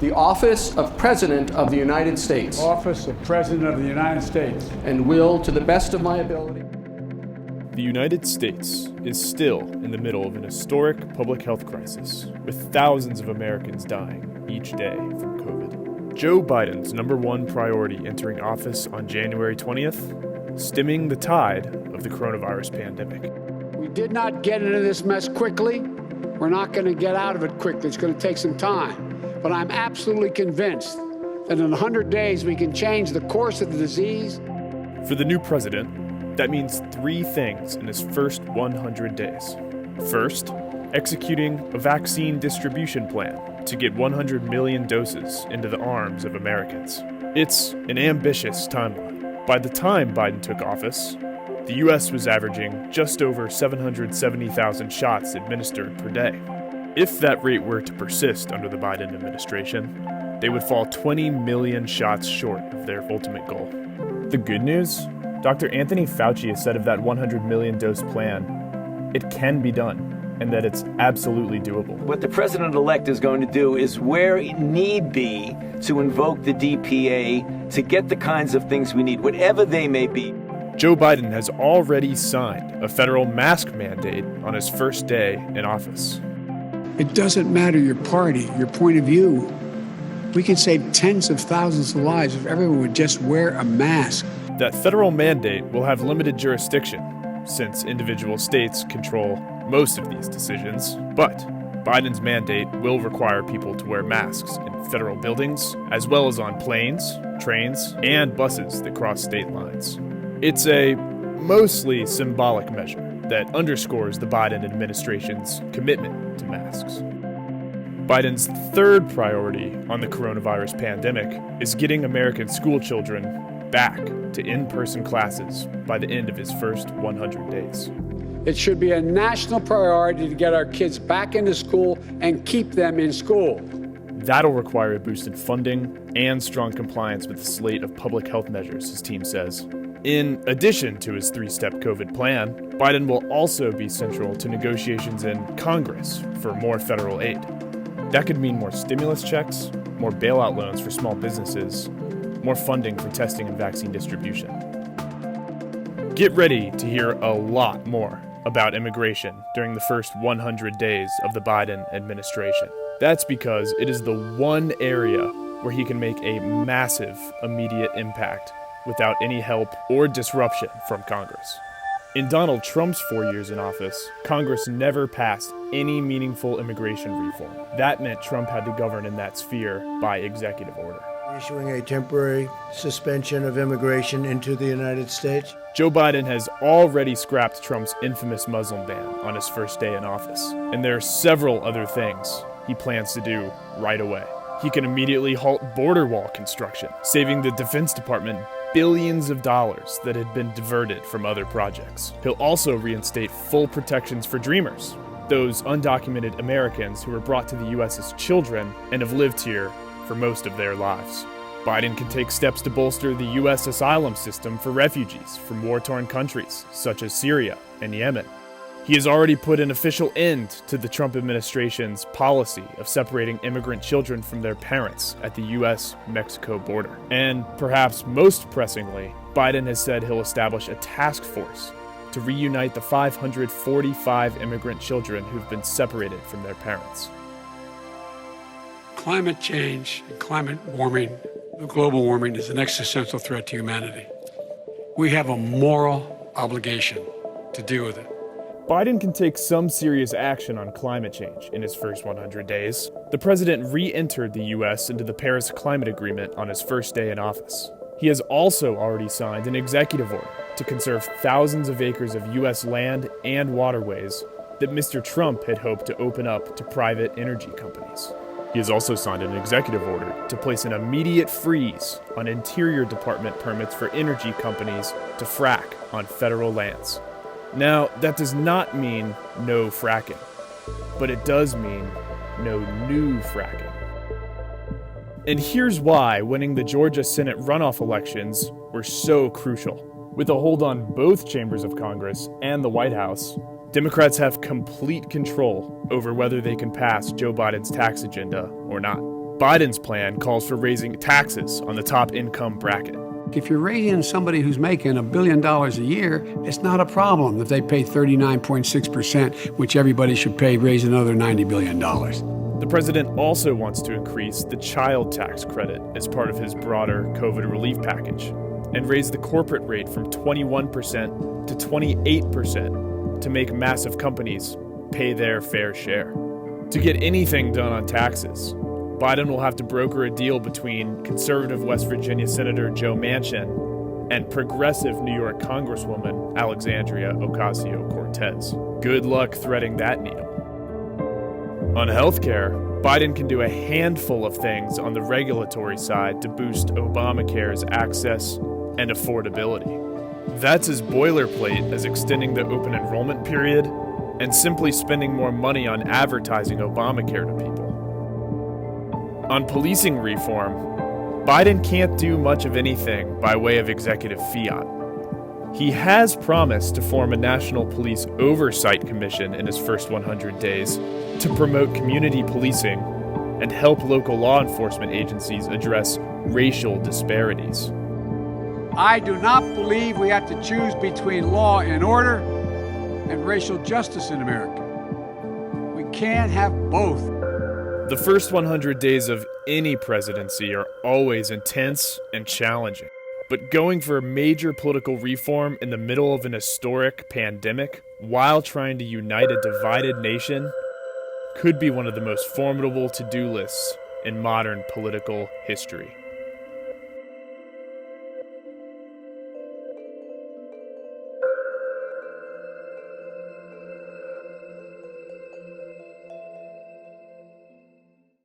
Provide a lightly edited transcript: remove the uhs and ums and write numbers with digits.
the office of President of the United States, office of President of the United States, and will, to the best of my ability. The United States is still in the middle of an historic public health crisis, with thousands of Americans dying each day from COVID. Joe Biden's #1 priority entering office on January 20th, stemming the tide of the coronavirus pandemic. We did not get into this mess quickly. We're not going to get out of it quickly. It's going to take some time. But I'm absolutely convinced that in 100 days we can change the course of the disease. For the new president, that means 3 things in his first 100 days. First, executing a vaccine distribution plan to get 100 million doses into the arms of Americans. It's an ambitious timeline. By the time Biden took office, the U.S. was averaging just over 770,000 shots administered per day. If that rate were to persist under the Biden administration, they would fall 20 million shots short of their ultimate goal. The good news? Dr. Anthony Fauci has said of that 100 million dose plan, it can be done, and that it's absolutely doable. What the president-elect is going to do is, where need be, to invoke the DPA to get the kinds of things we need, whatever they may be. Joe Biden has already signed a federal mask mandate on his first day in office. It doesn't matter your party, your point of view. We could save tens of thousands of lives if everyone would just wear a mask. That federal mandate will have limited jurisdiction, since individual states control most of these decisions. But Biden's mandate will require people to wear masks in federal buildings, as well as on planes, trains, and buses that cross state lines. It's a mostly symbolic measure that underscores the Biden administration's commitment to masks. Biden's third priority on the coronavirus pandemic is getting American school children back to in-person classes by the end of his first 100 days. It should be a national priority to get our kids back into school and keep them in school. That'll require a boost in funding and strong compliance with the slate of public health measures, his team says. In addition to his 3-step COVID plan, Biden will also be central to negotiations in Congress for more federal aid. That could mean more stimulus checks, more bailout loans for small businesses, more funding for testing and vaccine distribution. Get ready to hear a lot more about immigration during the first 100 days of the Biden administration. That's because it is the one area where he can make a massive immediate impact without any help or disruption from Congress. In Donald Trump's 4 years in office, Congress never passed any meaningful immigration reform. That meant Trump had to govern in that sphere by executive order. Issuing a temporary suspension of immigration into the United States. Joe Biden has already scrapped Trump's infamous Muslim ban on his first day in office. And there are several other things he plans to do right away. He can immediately halt border wall construction, saving the Defense Department billions of dollars that had been diverted from other projects. He'll also reinstate full protections for Dreamers, those undocumented Americans who were brought to the U.S. as children and have lived here for most of their lives. Biden can take steps to bolster the U.S. asylum system for refugees from war-torn countries such as Syria and Yemen. He has already put an official end to the Trump administration's policy of separating immigrant children from their parents at the U.S.-Mexico border. And perhaps most pressingly, Biden has said he'll establish a task force to reunite the 545 immigrant children who've been separated from their parents. Climate change and climate warming, global warming, is an existential threat to humanity. We have a moral obligation to deal with it. Biden can take some serious action on climate change in his first 100 days. The president re-entered the U.S. into the Paris Climate Agreement on his first day in office. He has also already signed an executive order to conserve thousands of acres of U.S. land and waterways that Mr. Trump had hoped to open up to private energy companies. He has also signed an executive order to place an immediate freeze on Interior Department permits for energy companies to frack on federal lands. Now, that does not mean no fracking, but it does mean no new fracking. And here's why winning the Georgia Senate runoff elections were so crucial. With a hold on both chambers of Congress and the White House, Democrats have complete control over whether they can pass Joe Biden's tax agenda or not. Biden's plan calls for raising taxes on the top income bracket. If you're raising somebody who's making $1 billion a year, it's not a problem if they pay 39.6%, which everybody should pay, raise another $90 billion. The president also wants to increase the child tax credit as part of his broader COVID relief package and raise the corporate rate from 21% to 28% to make massive companies pay their fair share. To get anything done on taxes, Biden will have to broker a deal between conservative West Virginia Senator Joe Manchin and progressive New York Congresswoman Alexandria Ocasio-Cortez. Good luck threading that needle. On healthcare, Biden can do a handful of things on the regulatory side to boost Obamacare's access and affordability. That's as boilerplate as extending the open enrollment period and simply spending more money on advertising Obamacare to people. On policing reform, Biden can't do much of anything by way of executive fiat. He has promised to form a National Police Oversight Commission in his first 100 days to promote community policing and help local law enforcement agencies address racial disparities. I do not believe we have to choose between law and order and racial justice in America. We can't have both. The first 100 days of any presidency are always intense and challenging. But going for a major political reform in the middle of an historic pandemic while trying to unite a divided nation could be one of the most formidable to-do lists in modern political history.